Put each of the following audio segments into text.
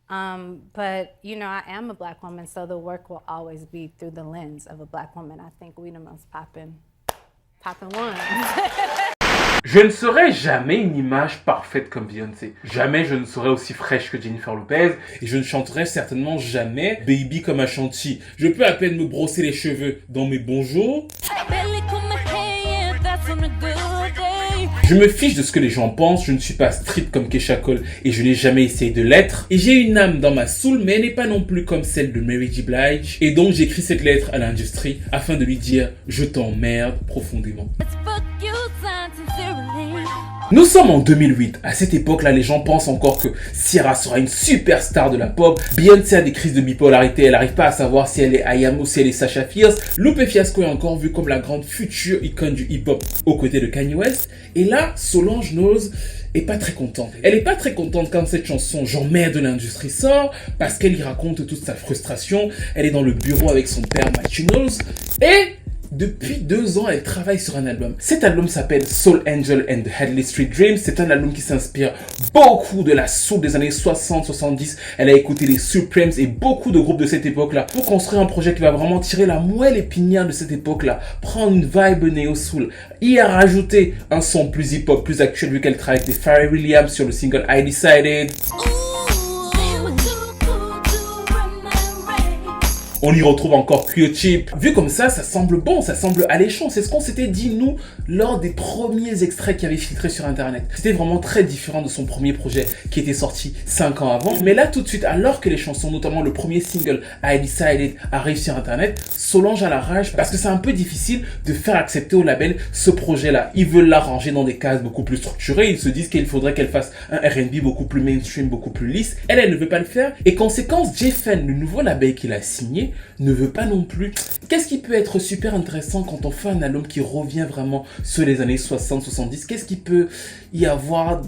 But you know, I am a black woman, so the work will always be through the lens of a black woman. I think we the most poppin' ones. Je ne serai jamais une image parfaite comme Beyoncé. Jamais je ne serai aussi fraîche que Jennifer Lopez. Et je ne chanterai certainement jamais Baby comme Ashanti. Je peux à peine me brosser les cheveux dans mes bons jours. Je me fiche de ce que les gens pensent, je ne suis pas street comme Keyshia Cole et je n'ai jamais essayé de l'être. Et j'ai une âme dans ma soul, mais elle n'est pas non plus comme celle de Mary J. Blige. Et donc j'écris cette lettre à l'industrie afin de lui dire « Je t'emmerde profondément ». Nous sommes en 2008. À cette époque-là, les gens pensent encore que Ciara sera une superstar de la pop. Beyoncé a des crises de bipolarité. Elle n'arrive pas à savoir si elle est I.Am ou si elle est Sasha Fierce. Lupe Fiasco est encore vue comme la grande future icône du hip-hop aux côtés de Kanye West. Et là, Solange Knowles est pas très contente. Elle est pas très contente quand cette chanson J'emmerde de l'industrie sort parce qu'elle y raconte toute sa frustration. Elle est dans le bureau avec son père Matthew Knowles et depuis 2 ans, elle travaille sur un album. Cet album s'appelle Soul Angel and the Hadley Street Dreams. C'est un album qui s'inspire beaucoup de la soul des années 60-70. Elle a écouté les Supremes et beaucoup de groupes de cette époque-là pour construire un projet qui va vraiment tirer la moelle épinière de cette époque-là, prendre une vibe néo-soul, y a rajouté un son plus hip-hop, plus actuel vu qu'elle travaille avec les Pharrell Williams sur le single I Decided. On y retrouve encore Q-Tip. Vu comme ça semble bon, ça semble alléchant. C'est ce qu'on s'était dit, nous, lors des premiers extraits qui avaient filtré sur Internet. C'était vraiment très différent de son premier projet qui était sorti 5 ans avant. Mais là, tout de suite, alors que les chansons, notamment le premier single, I Decided, arrivent sur Internet, Solange a la rage parce que c'est un peu difficile de faire accepter au label ce projet-là. Ils veulent l'arranger dans des cases beaucoup plus structurées. Ils se disent qu'il faudrait qu'elle fasse un R&B beaucoup plus mainstream, beaucoup plus lisse. Elle ne veut pas le faire. Et conséquence, J-Fan, le nouveau label qu'il a signé, ne veut pas non plus. Qu'est-ce qui peut être super intéressant quand on fait un album qui revient vraiment sur les années 60-70? Qu'est-ce qui peut y avoir?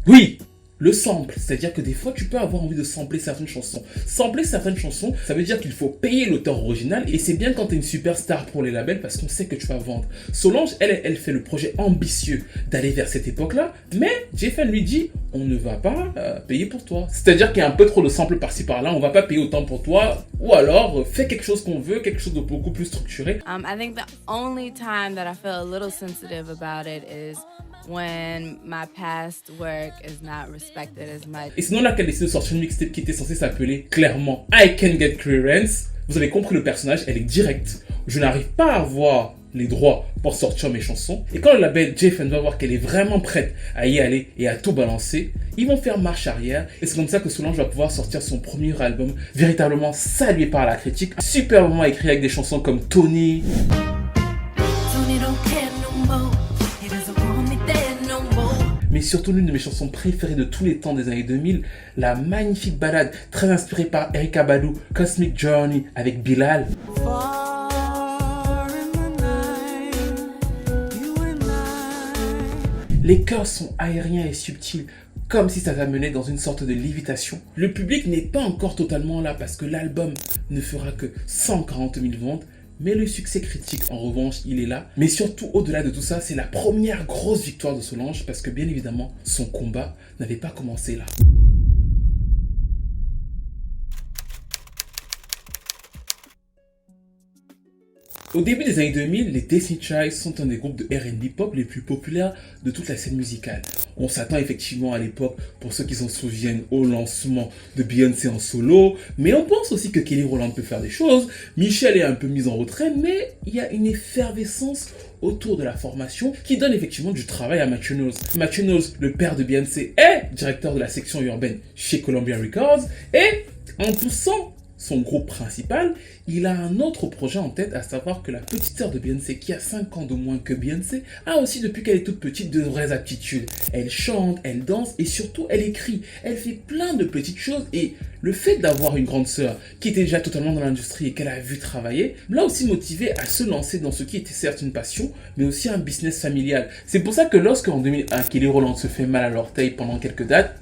Oui, le sample, c'est-à-dire que des fois tu peux avoir envie de sampler certaines chansons. Sampler certaines chansons, ça veut dire qu'il faut payer l'auteur original et c'est bien quand tu es une superstar pour les labels parce qu'on sait que tu vas vendre. Solange, elle fait le projet ambitieux d'aller vers cette époque-là, mais J-Fan lui dit on ne va pas payer pour toi. C'est-à-dire qu'il y a un peu trop de samples par-ci par-là, on va pas payer autant pour toi ou alors fais quelque chose qu'on veut, quelque chose de beaucoup plus structuré. I think the only time that I feel a little sensitive about it is when my past work is not respected as much. Et sinon là qu'elle décide de sortir une mixtape qui était censée s'appeler clairement I Can Get Clearance. Vous avez compris le personnage, elle est directe. Je n'arrive pas à avoir les droits pour sortir mes chansons. Et quand le label J-Fan va voir qu'elle est vraiment prête à y aller et à tout balancer, ils vont faire marche arrière. Et c'est comme ça que Solange va pouvoir sortir son premier album véritablement salué par la critique, superbement écrit avec des chansons comme Tony. Mais surtout l'une de mes chansons préférées de tous les temps des années 2000, la magnifique ballade très inspirée par Erykah Badu, Cosmic Journey avec Bilal. Les chœurs sont aériens et subtils, comme si ça t'amenait dans une sorte de lévitation. Le public n'est pas encore totalement là parce que l'album ne fera que 140 000 ventes, mais le succès critique, en revanche, il est là. Mais surtout, au-delà de tout ça, c'est la première grosse victoire de Solange parce que, bien évidemment, son combat n'avait pas commencé là. Au début des années 2000, les Destiny Child sont un des groupes de R&B pop les plus populaires de toute la scène musicale. On s'attend effectivement à l'époque, pour ceux qui s'en souviennent, au lancement de Beyoncé en solo, mais on pense aussi que Kelly Rowland peut faire des choses. Michelle est un peu mise en retrait, mais il y a une effervescence autour de la formation qui donne effectivement du travail à Matthew Knowles. Matthew Knowles, le père de Beyoncé, est directeur de la section urbaine chez Columbia Records et en poussant son groupe principal, il a un autre projet en tête, à savoir que la petite sœur de Beyoncé, qui a 5 ans de moins que Beyoncé, a aussi depuis qu'elle est toute petite de vraies aptitudes. Elle chante, elle danse et surtout elle écrit. Elle fait plein de petites choses et le fait d'avoir une grande sœur qui était déjà totalement dans l'industrie et qu'elle a vu travailler, l'a aussi motivée à se lancer dans ce qui était certes une passion, mais aussi un business familial. C'est pour ça que lorsque en 2001, Kelly Rowland se fait mal à l'orteil pendant quelques dates,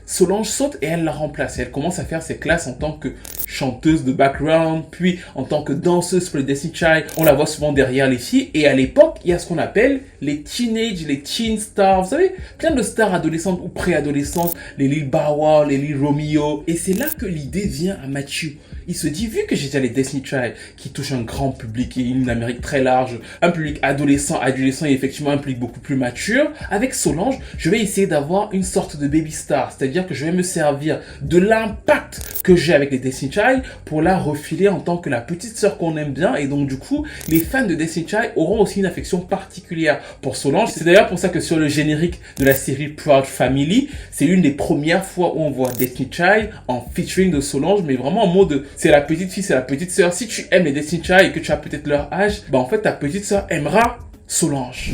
Solange saute et elle la remplace. Elle commence à faire ses classes en tant que chanteuse de background, puis en tant que danseuse pour les Destiny Child, on la voit souvent derrière les filles. Et à l'époque, il y a ce qu'on appelle les teen stars. Vous savez, plein de stars adolescentes ou préadolescentes, les Lil Bow Wow, les Lil Romeo. Et c'est là que l'idée vient à Matthew. Il se dit, vu que j'ai déjà les Destiny Child qui touchent un grand public et une Amérique très large, un public adolescent et effectivement un public beaucoup plus mature, avec Solange, je vais essayer d'avoir une sorte de baby star, c'est-à-dire que je vais me servir de l'impact que j'ai avec les Destiny Child pour la refiler en tant que la petite sœur qu'on aime bien. Et donc du coup, les fans de Destiny Child auront aussi une affection particulière pour Solange. C'est d'ailleurs pour ça que sur le générique de la série Proud Family, c'est l'une des premières fois où on voit Destiny Child en featuring de Solange, mais vraiment en mode c'est la petite fille, c'est la petite sœur. Si tu aimes les Destiny Child et que tu as peut-être leur âge, bah en fait ta petite sœur aimera Solange.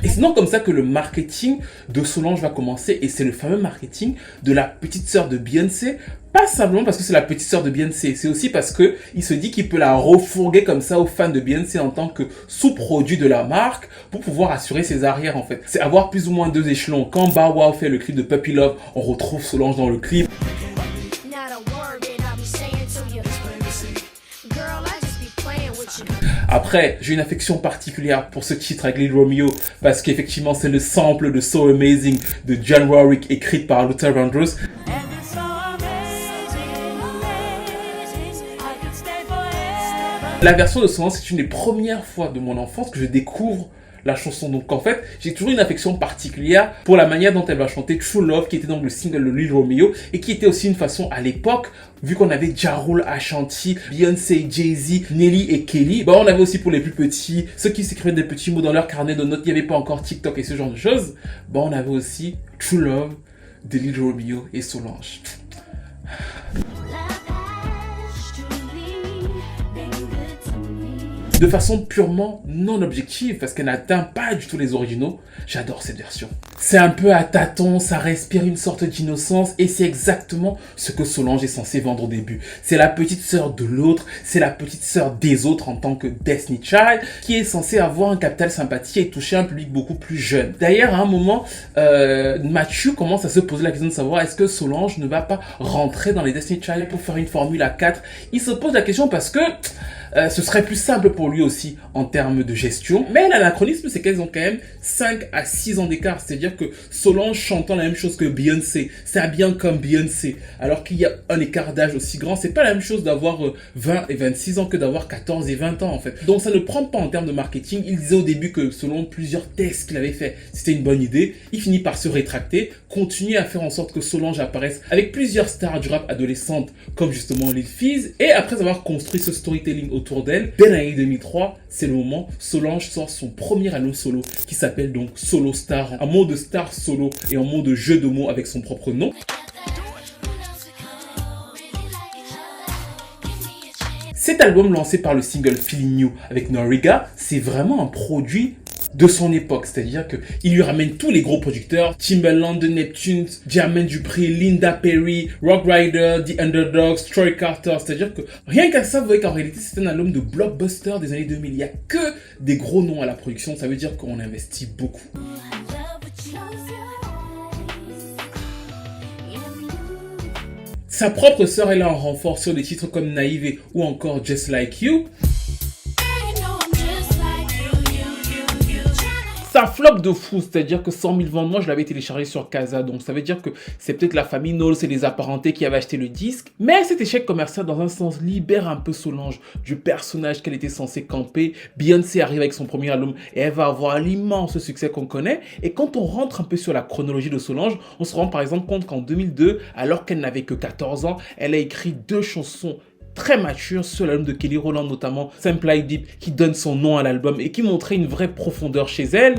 Et c'est donc comme ça que le marketing de Solange va commencer, et c'est le fameux marketing de la petite sœur de Beyoncé. Pas simplement parce que c'est la petite sœur de Beyoncé, c'est aussi parce que il se dit qu'il peut la refourguer comme ça aux fans de Beyoncé en tant que sous-produit de la marque pour pouvoir assurer ses arrières en fait. C'est avoir plus ou moins deux échelons. Quand Bow Wow fait le clip de Puppy Love, on retrouve Solange dans le clip. Après, j'ai une affection particulière pour ce titre avec Lil Romeo parce qu'effectivement c'est le sample de So Amazing de John Warwick écrite par Luther Vandross. La version de Solange, c'est une des premières fois de mon enfance que je découvre la chanson. Donc en fait, j'ai toujours une affection particulière pour la manière dont elle va chanter True Love, qui était donc le single de Lil Romeo et qui était aussi une façon à l'époque, vu qu'on avait Ja Rule, Ashanti, Beyoncé, Jay-Z, Nelly et Kelly, bah on avait aussi pour les plus petits, ceux qui s'écrivaient des petits mots dans leur carnet de notes, il n'y avait pas encore TikTok et ce genre de choses, bah on avait aussi True Love de Lil Romeo et Solange. De façon purement non objective, parce qu'elle n'atteint pas du tout les originaux, j'adore cette version. C'est un peu à tâtons, ça respire une sorte d'innocence, et c'est exactement ce que Solange est censée vendre au début. C'est la petite sœur de l'autre, c'est la petite sœur des autres en tant que Destiny Child, qui est censée avoir un capital sympathie et toucher un public beaucoup plus jeune. D'ailleurs, à un moment, Matthew commence à se poser la question de savoir est-ce que Solange ne va pas rentrer dans les Destiny Child pour faire une formule à 4. Il se pose la question parce que ce serait plus simple pour lui aussi en termes de gestion. Mais l'anachronisme, c'est qu'elles ont quand même 5 à 6 ans d'écart. C'est-à-dire que Solange chantant la même chose que Beyoncé, s'habillant comme Beyoncé, alors qu'il y a un écart d'âge aussi grand, c'est pas la même chose d'avoir 20 et 26 ans que d'avoir 14 et 20 ans en fait. Donc ça ne prend pas en termes de marketing. Il disait au début que selon plusieurs tests qu'il avait fait, c'était une bonne idée. Il finit par se rétracter, continue à faire en sorte que Solange apparaisse avec plusieurs stars du rap adolescentes comme justement Lil Fizz. Et après avoir construit ce storytelling autour d'elle, dès l'année 2003, c'est le moment, Solange sort son premier album solo qui s'appelle donc Solo Star, un mot de star solo et un mot de jeu de mots avec son propre nom. Cet album lancé par le single Feeling You avec Noriega, c'est vraiment un produit de son époque, c'est-à-dire que il lui ramène tous les gros producteurs, Timbaland, The Neptunes, Jermaine Dupri, Linda Perry, Rock Rider, The Underdogs, Troy Carter, c'est-à-dire que rien qu'à ça, vous voyez qu'en réalité c'est un album de blockbuster des années 2000, il n'y a que des gros noms à la production, ça veut dire qu'on investit beaucoup. Sa propre sœur est là en renfort sur des titres comme Naïve ou encore Just Like You. Ça flop de fou, c'est-à-dire que 100 000 ventes, moi je l'avais téléchargé sur Casa, donc ça veut dire que c'est peut-être la famille Knowles et les apparentés qui avaient acheté le disque. Mais cet échec commercial, dans un sens, libère un peu Solange du personnage qu'elle était censée camper. Beyoncé arrive avec son premier album et elle va avoir l'immense succès qu'on connaît. Et quand on rentre un peu sur la chronologie de Solange, on se rend par exemple compte qu'en 2002, alors qu'elle n'avait que 14 ans, elle a écrit 2 chansons très mature sur l'album de Kelly Rowland, notamment Simple Like Deep, qui donne son nom à l'album et qui montrait une vraie profondeur chez elle.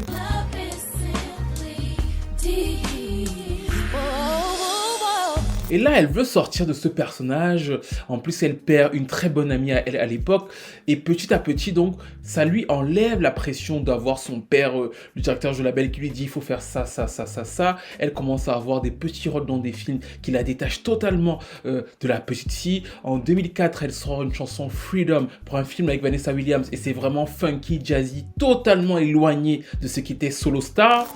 Et là, elle veut sortir de ce personnage. En plus, elle perd une très bonne amie à elle à l'époque. Et petit à petit, donc, ça lui enlève la pression d'avoir son père, le directeur du label, qui lui dit il faut faire ça, ça, ça, ça, ça. Elle commence à avoir des petits rôles dans des films qui la détachent totalement de la petite fille. En 2004, elle sort une chanson Freedom pour un film avec Vanessa Williams. Et c'est vraiment funky, jazzy, totalement éloigné de ce qui était Solo Star.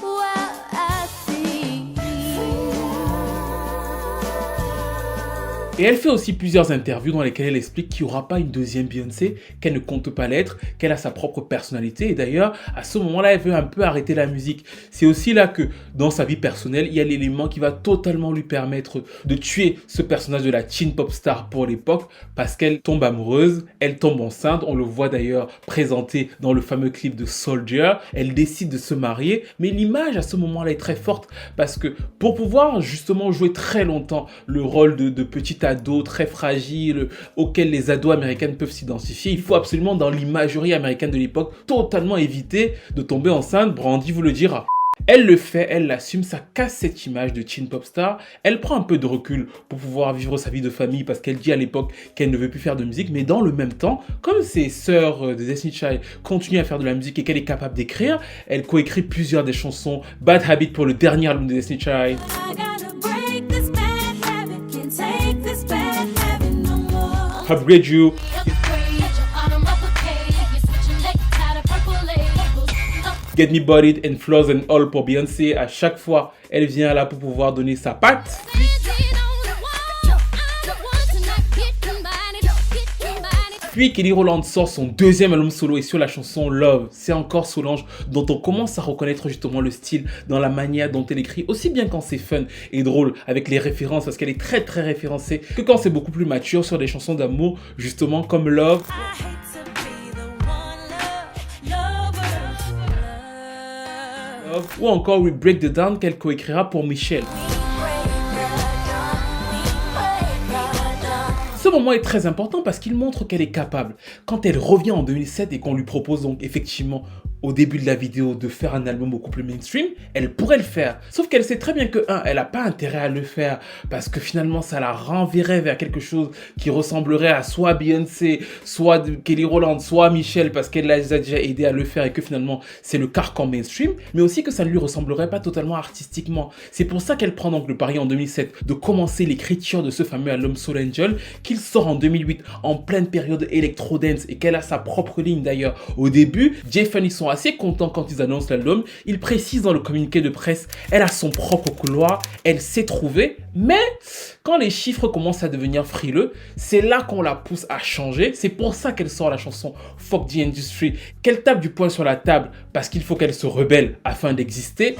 Et elle fait aussi plusieurs interviews dans lesquelles elle explique qu'il n'y aura pas une deuxième Beyoncé, qu'elle ne compte pas l'être, qu'elle a sa propre personnalité. Et d'ailleurs, à ce moment-là, elle veut un peu arrêter la musique. C'est aussi là que, dans sa vie personnelle, il y a l'élément qui va totalement lui permettre de tuer ce personnage de la teen pop star pour l'époque, parce qu'elle tombe amoureuse, elle tombe enceinte. On le voit d'ailleurs présenté dans le fameux clip de Soldier. Elle décide de se marier, mais l'image à ce moment-là est très forte, parce que pour pouvoir justement jouer très longtemps le rôle de petit ado très fragile auquel les ados américaines peuvent s'identifier, il faut absolument dans l'imagerie américaine de l'époque totalement éviter de tomber enceinte. Brandy vous le dira. Elle le fait, elle l'assume, ça casse cette image de teen pop star. Elle prend un peu de recul pour pouvoir vivre sa vie de famille parce qu'elle dit à l'époque qu'elle ne veut plus faire de musique, mais dans le même temps, comme ses sœurs de Destiny Child continuent à faire de la musique et qu'elle est capable d'écrire, elle coécrit plusieurs des chansons. Bad Habit pour le dernier album de Destiny Child. Upgrade You. Get Me Bodied and Flaws and All pour Beyoncé. À chaque fois, elle vient là pour pouvoir donner sa patte. Puis Kelly Rowland sort son deuxième album solo et sur la chanson Love, c'est encore Solange dont on commence à reconnaître justement le style dans la manière dont elle écrit, aussi bien quand c'est fun et drôle avec les références parce qu'elle est très très référencée, que quand c'est beaucoup plus mature sur des chansons d'amour justement comme Love. Ou encore We Break the Down qu'elle coécrira pour Michel. Ce moment est très important parce qu'il montre qu'elle est capable. Quand elle revient en 2007 et qu'on lui propose donc effectivement au début de la vidéo de faire un album beaucoup plus mainstream, elle pourrait le faire. Sauf qu'elle sait très bien que, elle n'a pas intérêt à le faire parce que finalement ça la renverrait vers quelque chose qui ressemblerait à soit Beyoncé, soit Kelly Rowland, soit Michel parce qu'elle les a déjà aidé à le faire et que finalement c'est le carcan mainstream, mais aussi que ça ne lui ressemblerait pas totalement artistiquement. C'est pour ça qu'elle prend donc le pari en 2007 de commencer l'écriture de ce fameux album Soul Angel qu'il sort en 2008 en pleine période électro-dance et qu'elle a sa propre ligne d'ailleurs. Au début, Jay Funny sont assez contents quand ils annoncent l'album. Ils précisent dans le communiqué de presse, elle a son propre couloir, elle sait trouver, mais quand les chiffres commencent à devenir frileux, c'est là qu'on la pousse à changer. C'est pour ça qu'elle sort la chanson Fuck the Industry, qu'elle tape du poing sur la table parce qu'il faut qu'elle se rebelle afin d'exister.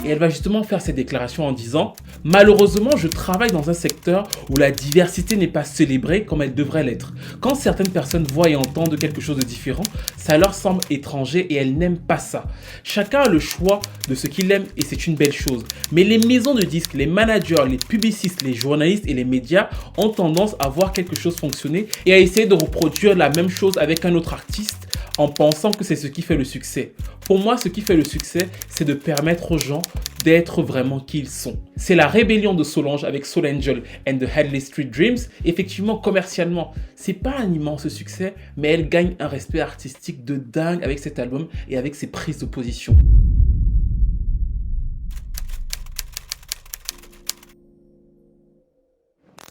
Et elle va justement faire cette déclaration en disant « Malheureusement, je travaille dans un secteur où la diversité n'est pas célébrée comme elle devrait l'être. Quand certaines personnes voient et entendent quelque chose de différent, ça leur semble étranger et elles n'aiment pas ça. Chacun a le choix de ce qu'il aime et c'est une belle chose. Mais les maisons de disques, les managers, les publicistes, les journalistes et les médias ont tendance à voir quelque chose fonctionner et à essayer de reproduire la même chose avec un autre artiste en pensant que c'est ce qui fait le succès. Pour moi, ce qui fait le succès, c'est de permettre aux gens d'être vraiment qui ils sont. C'est la rébellion de Solange avec Soul Angel and the Hadley Street Dreams. Effectivement, commercialement, c'est pas un immense succès, mais elle gagne un respect artistique de dingue avec cet album et avec ses prises de position.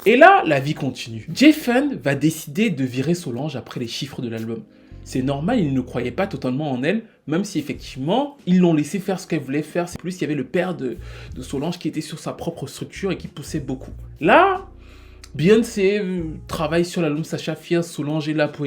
Et là, la vie continue. Jay Fun va décider de virer Solange après les chiffres de l'album. C'est normal, ils ne croyaient pas totalement en elle, même si effectivement, ils l'ont laissé faire ce qu'elle voulait faire. C'est plus, il y avait le père de Solange qui était sur sa propre structure et qui poussait beaucoup. Là, Beyoncé travaille sur l'album Sasha Fierce, Solange est là pour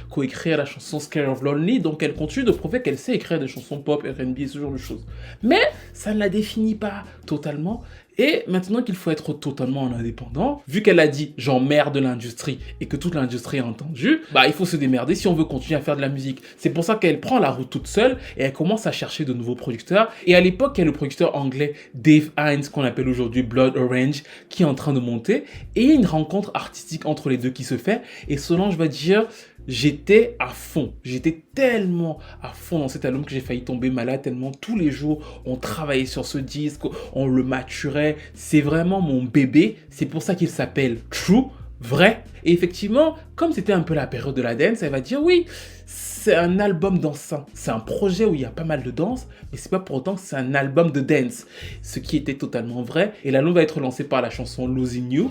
coécrire la chanson Scared of Lonely, donc elle continue de prouver qu'elle sait écrire des chansons pop, R&B et ce genre de choses. Mais ça ne la définit pas totalement. Et maintenant qu'il faut être totalement indépendant, vu qu'elle a dit « j'emmerde l'industrie » et que toute l'industrie a entendu, il faut se démerder si on veut continuer à faire de la musique. C'est pour ça qu'elle prend la route toute seule et elle commence à chercher de nouveaux producteurs. Et à l'époque, il y a le producteur anglais Dave Hines, qu'on appelle aujourd'hui Blood Orange, qui est en train de monter. Et il y a une rencontre artistique entre les deux qui se fait. Et Solange va dire... J'étais à fond, j'étais tellement à fond dans cet album que j'ai failli tomber malade tellement tous les jours on travaillait sur ce disque, on le maturait, c'est vraiment mon bébé, c'est pour ça qu'il s'appelle True, vrai. Et effectivement, comme c'était un peu la période de la dance, elle va dire oui, c'est un album dansant, c'est un projet où il y a pas mal de danse, mais c'est pas pour autant que c'est un album de dance, ce qui était totalement vrai. Et l'album va être lancé par la chanson Losing You.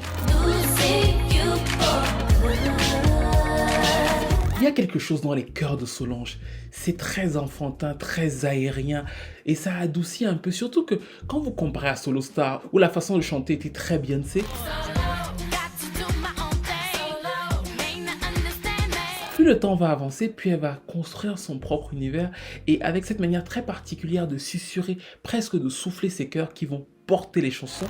Il y a quelque chose dans les chœurs de Solange. C'est très enfantin, très aérien et ça adoucit un peu. Surtout que quand vous comparez à Solo Star où la façon de chanter était très Beyoncé, plus le temps va avancer, puis elle va construire son propre univers et avec cette manière très particulière de susurrer, presque de souffler ses chœurs qui vont porter les chansons.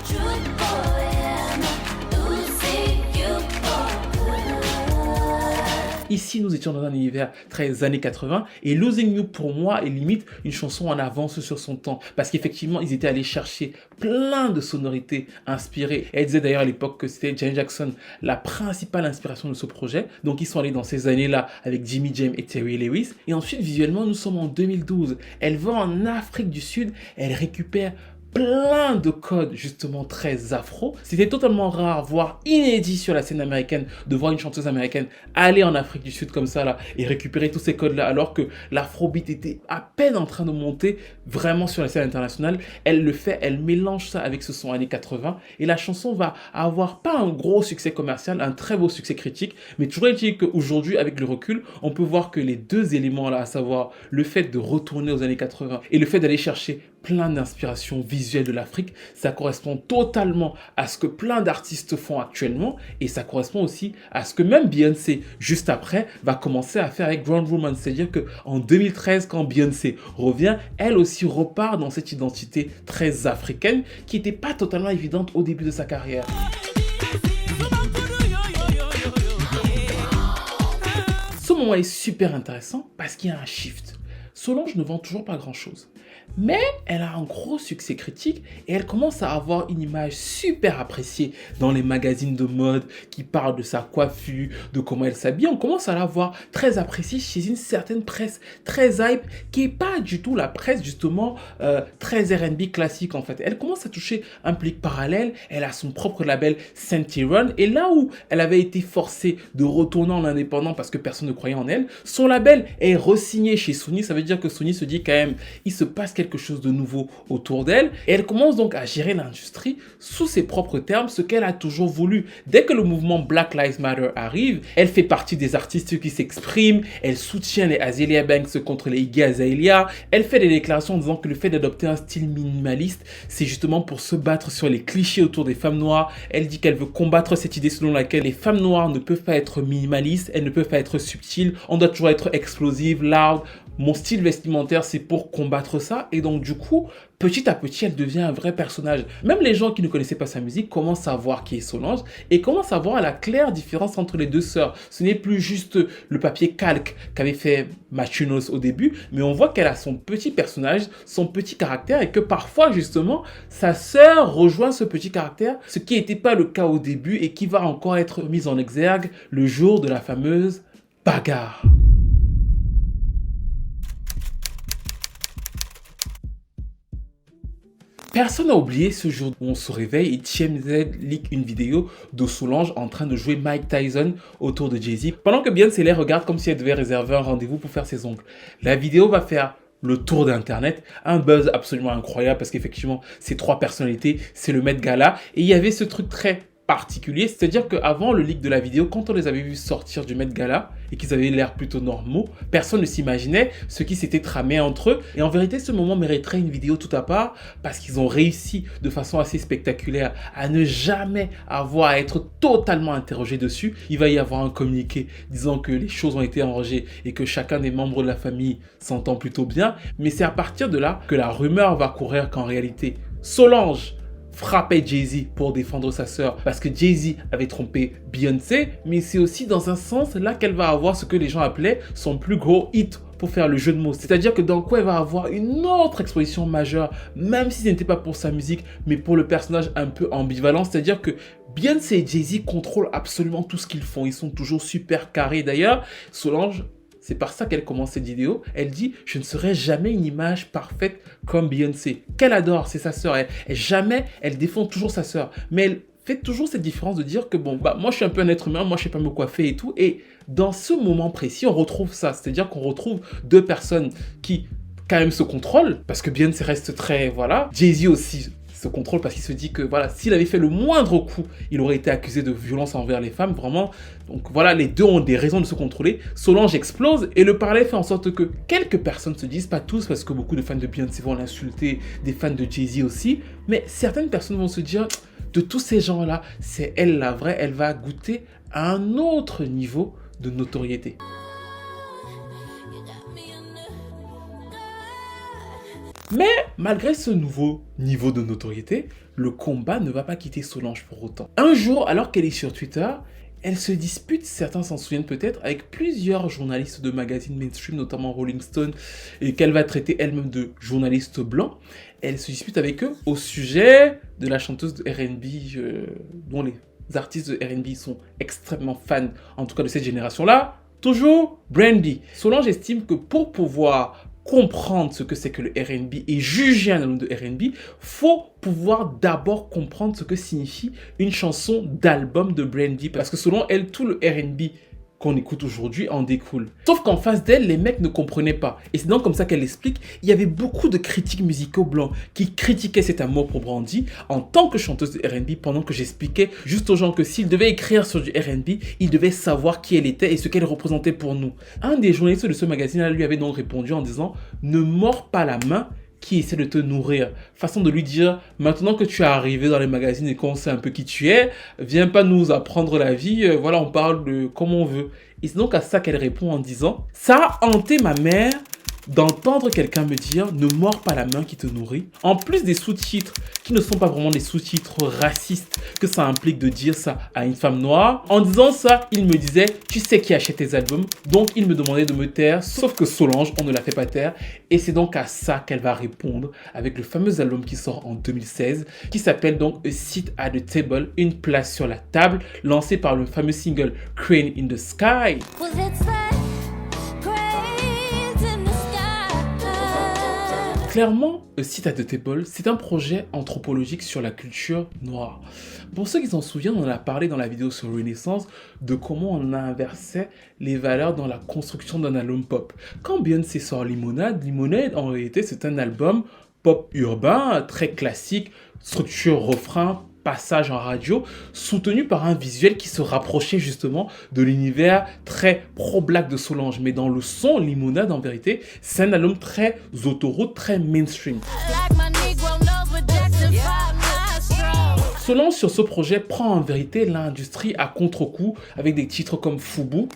Ici, nous étions dans un univers très années 80 et Losing You pour moi est limite une chanson en avance sur son temps parce qu'effectivement, ils étaient allés chercher plein de sonorités inspirées. Et elle disait d'ailleurs à l'époque que c'était Janet Jackson la principale inspiration de ce projet. Donc, ils sont allés dans ces années-là avec Jimmy Jam et Terry Lewis. Et ensuite, visuellement, nous sommes en 2012. Elle va en Afrique du Sud, elle récupère plein de codes justement très afro. C'était totalement rare, voire inédit sur la scène américaine de voir une chanteuse américaine aller en Afrique du Sud comme ça là et récupérer tous ces codes là alors que l'afrobeat était à peine en train de monter vraiment sur la scène internationale. Elle le fait, elle mélange ça avec ce son années 80 et la chanson va avoir pas un gros succès commercial, un très beau succès critique, mais toujours est-il qu'aujourd'hui avec le recul, on peut voir que les deux éléments là, à savoir le fait de retourner aux années 80 et le fait d'aller chercher plein d'inspirations visuelles de l'Afrique, ça correspond totalement à ce que plein d'artistes font actuellement et ça correspond aussi à ce que même Beyoncé, juste après, va commencer à faire avec Grown Woman. C'est-à-dire qu'en 2013, quand Beyoncé revient, elle aussi repart dans cette identité très africaine qui n'était pas totalement évidente au début de sa carrière. Ce moment est super intéressant parce qu'il y a un shift. Solange ne vend toujours pas grand-chose. Mais elle a un gros succès critique et elle commence à avoir une image super appréciée dans les magazines de mode qui parlent de sa coiffure, de comment elle s'habille. On commence à la voir très appréciée chez une certaine presse très hype qui n'est pas du tout la presse justement très R&B classique en fait. Elle commence à toucher un public parallèle, elle a son propre label Senti Run et là où elle avait été forcée de retourner en indépendant parce que personne ne croyait en elle, son label est re-signé chez Sony. Ça veut dire que Sony se dit quand même, il se passe quelque chose de nouveau autour d'elle et elle commence donc à gérer l'industrie sous ses propres termes, ce qu'elle a toujours voulu. Dès que le mouvement Black Lives Matter arrive, elle fait partie des artistes qui s'expriment, elle soutient les Azealia Banks contre les Iggy Azalea, elle fait des déclarations en disant que le fait d'adopter un style minimaliste, c'est justement pour se battre sur les clichés autour des femmes noires. Elle dit qu'elle veut combattre cette idée selon laquelle les femmes noires ne peuvent pas être minimalistes, elles ne peuvent pas être subtiles, on doit toujours être explosive, loud. Mon style vestimentaire, c'est pour combattre ça. Et donc, du coup, petit à petit, elle devient un vrai personnage. Même les gens qui ne connaissaient pas sa musique commencent à voir qui est Solange et commencent à voir la claire différence entre les deux sœurs. Ce n'est plus juste le papier calque qu'avait fait Machinos au début, mais on voit qu'elle a son petit personnage, son petit caractère et que parfois, justement, sa sœur rejoint ce petit caractère, ce qui n'était pas le cas au début et qui va encore être mis en exergue le jour de la fameuse bagarre. Personne n'a oublié ce jour où on se réveille et TMZ leak une vidéo de Solange en train de jouer Mike Tyson autour de Jay-Z pendant que Beyoncé les regarde comme si elle devait réserver un rendez-vous pour faire ses ongles. La vidéo va faire le tour d'internet, un buzz absolument incroyable parce qu'effectivement ces trois personnalités, c'est le Met Gala et il y avait ce truc très particulier, c'est-à-dire qu'avant le leak de la vidéo, quand on les avait vus sortir du Met Gala et qu'ils avaient l'air plutôt normaux, personne ne s'imaginait ce qui s'était tramé entre eux. Et en vérité, ce moment mériterait une vidéo tout à part parce qu'ils ont réussi de façon assez spectaculaire à ne jamais avoir à être totalement interrogés dessus. Il va y avoir un communiqué disant que les choses ont été arrangées et que chacun des membres de la famille s'entend plutôt bien. Mais c'est à partir de là que la rumeur va courir qu'en réalité, Solange frappait Jay-Z pour défendre sa sœur parce que Jay-Z avait trompé Beyoncé, mais c'est aussi dans un sens là qu'elle va avoir ce que les gens appelaient son plus gros hit pour faire le jeu de mots. C'est-à-dire que dans quoi elle va avoir une autre exposition majeure, même si ce n'était pas pour sa musique, mais pour le personnage un peu ambivalent. C'est-à-dire que Beyoncé et Jay-Z contrôlent absolument tout ce qu'ils font. Ils sont toujours super carrés. D'ailleurs, Solange, c'est par ça qu'elle commence cette vidéo. Elle dit « Je ne serai jamais une image parfaite comme Beyoncé ». Qu'elle adore, c'est sa sœur. Jamais, elle défend toujours sa sœur. Mais elle fait toujours cette différence de dire que bon, moi je suis un peu un être humain, moi je sais pas me coiffer et tout. Et dans ce moment précis, on retrouve ça. C'est-à-dire qu'on retrouve deux personnes qui quand même se contrôlent. Parce que Beyoncé reste très, voilà. Jay-Z aussi se contrôle parce qu'il se dit que voilà, s'il avait fait le moindre coup, il aurait été accusé de violence envers les femmes, vraiment. Donc voilà, les deux ont des raisons de se contrôler. Solange explose et le parallèle fait en sorte que quelques personnes se disent, pas tous, parce que beaucoup de fans de Beyoncé vont l'insulter, des fans de Jay-Z aussi, mais certaines personnes vont se dire, de tous ces gens-là, c'est elle la vraie, elle va goûter à un autre niveau de notoriété. Mais malgré ce nouveau niveau de notoriété, le combat ne va pas quitter Solange pour autant. Un jour, alors qu'elle est sur Twitter, elle se dispute, certains s'en souviennent peut-être, avec plusieurs journalistes de magazines mainstream, notamment Rolling Stone, et qu'elle va traiter elle-même de journaliste blanc. Elle se dispute avec eux au sujet de la chanteuse de R&B, dont les artistes de R&B sont extrêmement fans, en tout cas de cette génération-là, toujours Brandy. Solange estime que pour pouvoir comprendre ce que c'est que le R&B et juger un album de R&B, faut pouvoir d'abord comprendre ce que signifie une chanson d'album de Brandy, parce que selon elle, tout le R&B qu'on écoute aujourd'hui en découle. Sauf qu'en face d'elle, les mecs ne comprenaient pas. Et c'est donc comme ça qu'elle explique, il y avait beaucoup de critiques musicaux blancs qui critiquaient cet amour pour Brandy en tant que chanteuse de R&B, pendant que j'expliquais juste aux gens que s'ils devaient écrire sur du R&B, ils devaient savoir qui elle était et ce qu'elle représentait pour nous. Un des journalistes de ce magazine lui avait donc répondu en disant « Ne mords pas la main qui essaie de te nourrir ». Façon de lui dire, maintenant que tu es arrivé dans les magazines et qu'on sait un peu qui tu es, viens pas nous apprendre la vie, voilà, on parle de comme on veut. Et c'est donc à ça qu'elle répond en disant, ça a hanté ma mère d'entendre quelqu'un me dire, ne mords pas la main qui te nourrit. En plus des sous-titres, qui ne sont pas vraiment des sous-titres racistes, que ça implique de dire ça à une femme noire. En disant ça, il me disait, tu sais qui achète tes albums, donc il me demandait de me taire, sauf que Solange, on ne la fait pas taire. Et c'est donc à ça qu'elle va répondre avec le fameux album qui sort en 2016, qui s'appelle donc A Seat at the Table, une place sur la table, lancé par le fameux single Crane in the Sky. Clairement, A Seat at the Table, c'est un projet anthropologique sur la culture noire. Pour ceux qui s'en souviennent, on en a parlé dans la vidéo sur Renaissance de comment on a inversé les valeurs dans la construction d'un album pop. Quand Beyoncé sort Lemonade, en réalité c'est un album pop urbain, très classique, structure refrain, passage en radio, soutenu par un visuel qui se rapprochait justement de l'univers très pro-black de Solange. Mais dans le son, Lemonade, en vérité, c'est un album très autoroute, très mainstream. Solange, sur ce projet, prend en vérité l'industrie à contre-coup avec des titres comme Fubu.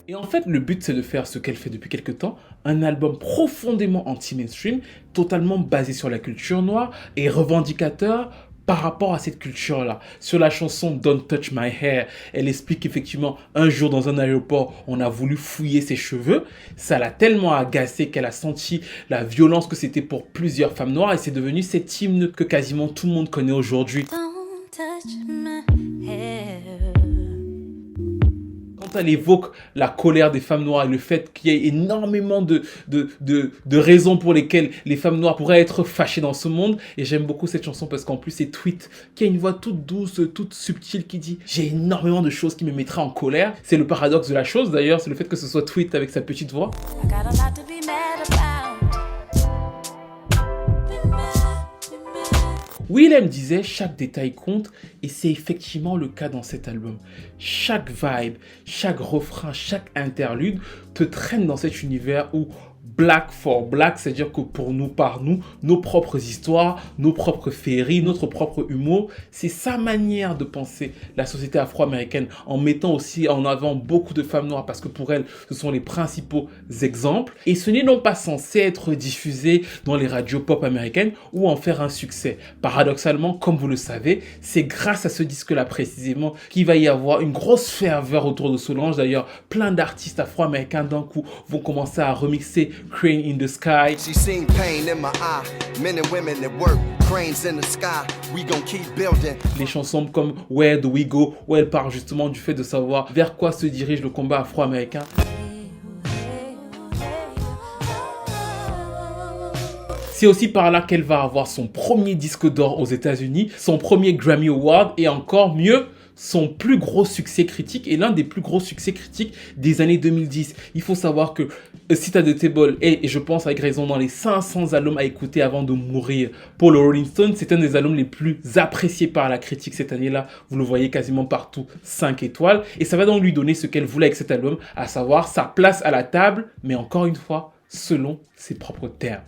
Et en fait, le but, c'est de faire ce qu'elle fait depuis quelques temps, un album profondément anti-mainstream, totalement basé sur la culture noire et revendicateur par rapport à cette culture-là. Sur la chanson Don't Touch My Hair, elle explique qu'effectivement, un jour dans un aéroport, on a voulu fouiller ses cheveux. Ça l'a tellement agacée qu'elle a senti la violence que c'était pour plusieurs femmes noires et c'est devenu cet hymne que quasiment tout le monde connaît aujourd'hui. Don't touch my hair. Quand elle évoque la colère des femmes noires et le fait qu'il y ait énormément de raisons pour lesquelles les femmes noires pourraient être fâchées dans ce monde. Et j'aime beaucoup cette chanson parce qu'en plus c'est Tweet qui a une voix toute douce, toute subtile qui dit « J'ai énormément de choses qui me mettraient en colère ». C'est le paradoxe de la chose d'ailleurs, c'est le fait que ce soit Tweet avec sa petite voix. Will.i.am disait chaque détail compte et c'est effectivement le cas dans cet album. Chaque vibe, chaque refrain, chaque interlude te traîne dans cet univers où Black for Black, c'est-à-dire que pour nous, par nous, nos propres histoires, nos propres féeries, notre propre humour, c'est sa manière de penser la société afro-américaine en mettant aussi en avant beaucoup de femmes noires parce que pour elle, ce sont les principaux exemples. Et ce n'est donc pas censé être diffusé dans les radios pop américaines ou en faire un succès. Paradoxalement, comme vous le savez, c'est grâce à ce disque-là précisément qu'il va y avoir une grosse ferveur autour de Solange. D'ailleurs, plein d'artistes afro-américains d'un coup vont commencer à remixer Crane in the Sky. Les chansons comme Where Do We Go, où elle parle justement du fait de savoir vers quoi se dirige le combat afro-américain. C'est aussi par là qu'elle va avoir son premier disque d'or aux États-Unis, son premier Grammy Award et encore mieux, son plus gros succès critique et l'un des plus gros succès critiques des années 2010. Il faut savoir que A Seat at the Table est, et je pense avec raison, dans les 500 albums à écouter avant de mourir pour le Rolling Stone. C'est un des albums les plus appréciés par la critique cette année-là. Vous le voyez quasiment partout, 5 étoiles. Et ça va donc lui donner ce qu'elle voulait avec cet album, à savoir sa place à la table, mais encore une fois, selon ses propres termes.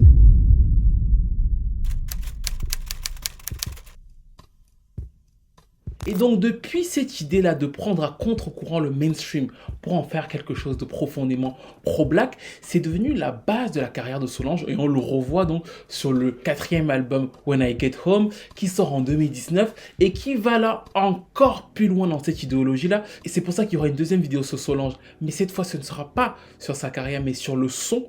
Et donc, depuis cette idée-là de prendre à contre-courant le mainstream pour en faire quelque chose de profondément pro-black, c'est devenu la base de la carrière de Solange. Et on le revoit donc sur le 4e album When I Get Home, qui sort en 2019 et qui va là encore plus loin dans cette idéologie-là. Et c'est pour ça qu'il y aura une deuxième vidéo sur Solange. Mais cette fois, ce ne sera pas sur sa carrière, mais sur le son.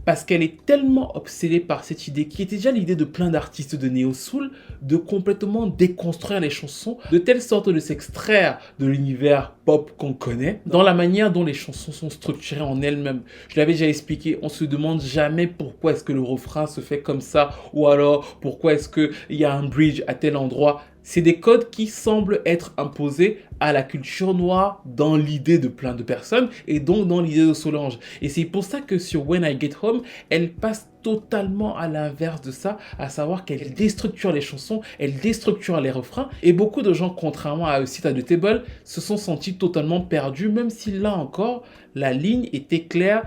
Parce qu'elle est tellement obsédée par cette idée, qui était déjà l'idée de plein d'artistes de néo-soul, de complètement déconstruire les chansons, de telle sorte de s'extraire de l'univers pop qu'on connaît, dans la manière dont les chansons sont structurées en elles-mêmes. Je l'avais déjà expliqué, on se demande jamais pourquoi est-ce que le refrain se fait comme ça, ou alors pourquoi est-ce qu'il y a un bridge à tel endroit. C'est des codes qui semblent être imposés à la culture noire dans l'idée de plein de personnes et donc dans l'idée de Solange. Et c'est pour ça que sur When I Get Home, elle passe totalement à l'inverse de ça, à savoir qu'elle déstructure les chansons, elle déstructure les refrains et beaucoup de gens, contrairement à A Seat at the Table, se sont sentis totalement perdus, même si là encore, la ligne était claire.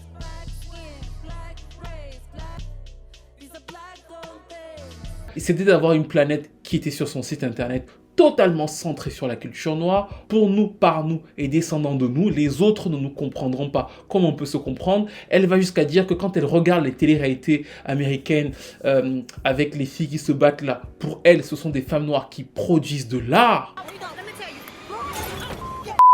C'était d'avoir une planète qui était sur son site internet totalement centrée sur la culture noire, pour nous, par nous et descendants de nous. Les autres ne nous comprendront pas comme on peut se comprendre. Elle va jusqu'à dire que quand elle regarde les télé-réalités américaines avec les filles qui se battent là, pour elle, ce sont des femmes noires qui produisent de l'art.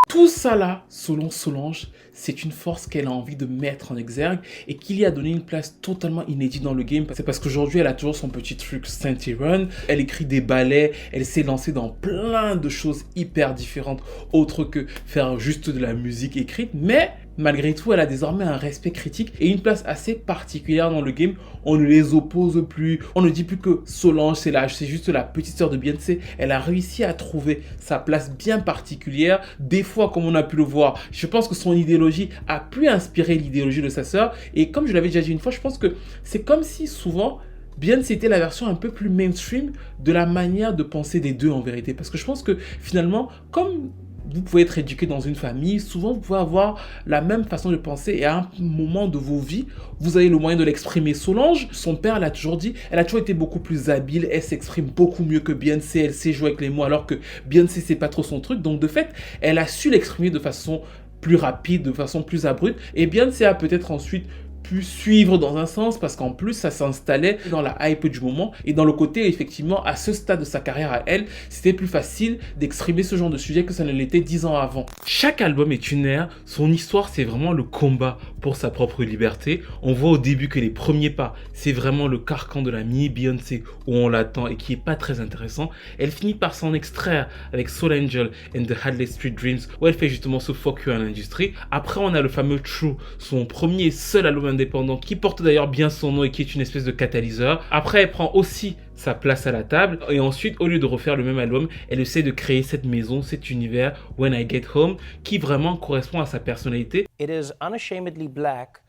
Tout ça là, selon Solange, c'est une force qu'elle a envie de mettre en exergue et qui lui a donné une place totalement inédite dans le game. C'est parce qu'aujourd'hui, elle a toujours son petit truc Sainty Run, elle écrit des ballets, elle s'est lancée dans plein de choses hyper différentes, autres que faire juste de la musique écrite, mais malgré tout, elle a désormais un respect critique et une place assez particulière dans le game. On ne les oppose plus. On ne dit plus que Solange, c'est juste la petite sœur de Beyoncé. Elle a réussi à trouver sa place bien particulière. Des fois, comme on a pu le voir, je pense que son idéologie a pu inspirer l'idéologie de sa sœur. Et comme je l'avais déjà dit une fois, je pense que c'est comme si souvent Beyoncé était la version un peu plus mainstream de la manière de penser des deux en vérité. Parce que je pense que finalement, comme vous pouvez être éduqué dans une famille, souvent vous pouvez avoir la même façon de penser et à un moment de vos vies, vous avez le moyen de l'exprimer. Solange, son père l'a toujours dit, elle a toujours été beaucoup plus habile, elle s'exprime beaucoup mieux que Beyoncé, elle sait jouer avec les mots alors que Beyoncé c'est pas trop son truc, donc de fait, elle a su l'exprimer de façon plus rapide, de façon plus abrupte et Beyoncé a peut-être ensuite pu suivre dans un sens parce qu'en plus ça s'installait dans la hype du moment et dans le côté effectivement à ce stade de sa carrière à elle c'était plus facile d'exprimer ce genre de sujet que ça ne l'était 10 ans avant. Chaque album est une ère, son histoire c'est vraiment le combat pour sa propre liberté. On voit au début que les premiers pas c'est vraiment le carcan de la mini Beyoncé où on l'attend et qui est pas très intéressant. Elle finit par s'en extraire avec Soul Angel and the Hadley Street Dreams où elle fait justement ce fuck you à l'industrie. Après on a le fameux True, son premier et seul album indépendant qui porte d'ailleurs bien son nom et qui est une espèce de catalyseur. Après elle prend aussi sa place à la table et ensuite au lieu de refaire le même album elle essaie de créer cette maison, cet univers When I Get Home qui vraiment correspond à sa personnalité. It is unashamedly black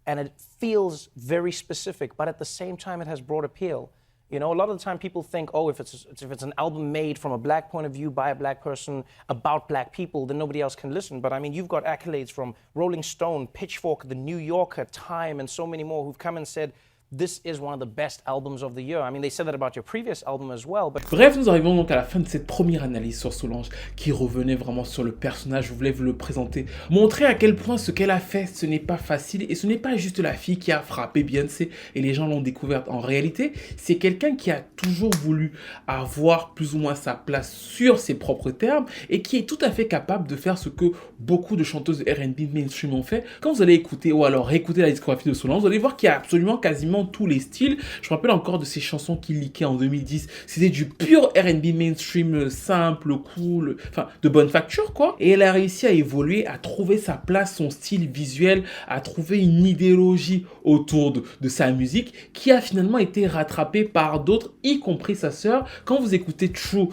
and it feels very specific but at the same time it has broad appeal. You know, a lot of the time people think, oh, if it's an album made from a black point of view by a black person about black people, then nobody else can listen. But I mean, you've got accolades from Rolling Stone, Pitchfork, The New Yorker, Time, and so many more who've come and said, this is one of the best albums of the year. I mean, they said that about your previous album as well. But... Bref, nous arrivons donc à la fin de cette première analyse sur Solange qui revenait vraiment sur le personnage. Je voulais vous le présenter, montrer à quel point ce qu'elle a fait, ce n'est pas facile et ce n'est pas juste la fille qui a frappé Beyoncé et les gens l'ont découverte. En réalité, c'est quelqu'un qui a toujours voulu avoir plus ou moins sa place sur ses propres termes et qui est tout à fait capable de faire ce que beaucoup de chanteuses de R&B mainstream ont fait. Quand vous allez écouter ou alors réécouter la discographie de Solange, vous allez voir qu'il y a absolument quasiment tous les styles. Je me rappelle encore de ces chansons qui leakaient en 2010. C'était du pur R&B mainstream, simple, cool, enfin de bonne facture quoi. Et elle a réussi à évoluer, à trouver sa place, son style visuel, à trouver une idéologie autour de sa musique qui a finalement été rattrapée par d'autres, y compris sa sœur. Quand vous écoutez True,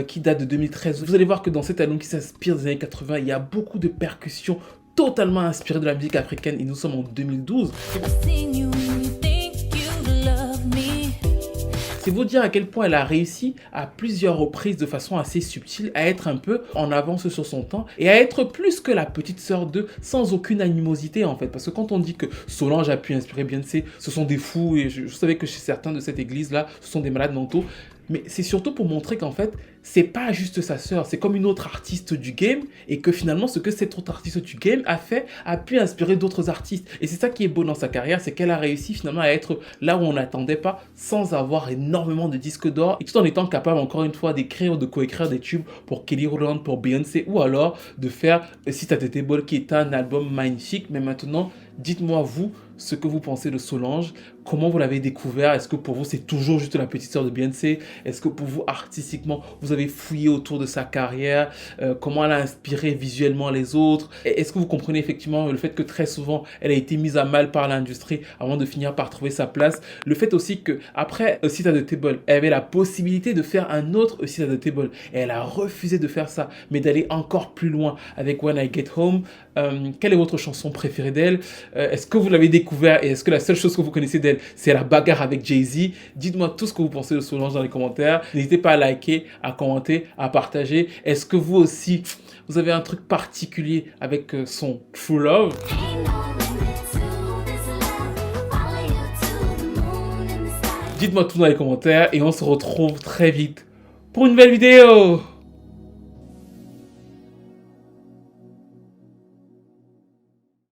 qui date de 2013, vous allez voir que dans cet album qui s'inspire des années 80, il y a beaucoup de percussions totalement inspiré de la musique africaine et nous sommes en 2012. C'est vous dire à quel point elle a réussi à plusieurs reprises de façon assez subtile à être un peu en avance sur son temps et à être plus que la petite sœur d'eux sans aucune animosité en fait. Parce que quand on dit que Solange a pu inspirer Beyoncé, ce sont des fous et je savais que chez certains de cette église là, ce sont des malades mentaux. Mais c'est surtout pour montrer qu'en fait, c'est pas juste sa sœur, c'est comme une autre artiste du game et que finalement, ce que cette autre artiste du game a fait, a pu inspirer d'autres artistes. Et c'est ça qui est beau dans sa carrière, c'est qu'elle a réussi finalement à être là où on n'attendait pas sans avoir énormément de disques d'or et tout en étant capable encore une fois d'écrire ou de coécrire des tubes pour Kelly Rowland, pour Beyoncé ou alors de faire Si T'as été bol qui est un album magnifique. Mais maintenant, dites-moi vous ce que vous pensez de Solange, comment vous l'avez découvert, est-ce que pour vous c'est toujours juste la petite sœur de Beyoncé, est-ce que pour vous artistiquement vous avez fouillé autour de sa carrière, comment elle a inspiré visuellement les autres, est-ce que vous comprenez effectivement le fait que très souvent elle a été mise à mal par l'industrie avant de finir par trouver sa place, le fait aussi que après A Seat at the Table, elle avait la possibilité de faire un autre A Seat at the Table et elle a refusé de faire ça, mais d'aller encore plus loin avec When I Get Home. Quelle est votre chanson préférée d'elle? Est-ce que vous l'avez découvert et est-ce que la seule chose que vous connaissez d'elle, c'est la bagarre avec Jay-Z? Dites-moi tout ce que vous pensez de Solange dans les commentaires. N'hésitez pas à liker, à commenter, à partager. Est-ce que vous aussi, vous avez un truc particulier avec son True Love? Dites-moi tout dans les commentaires et on se retrouve très vite pour une nouvelle vidéo.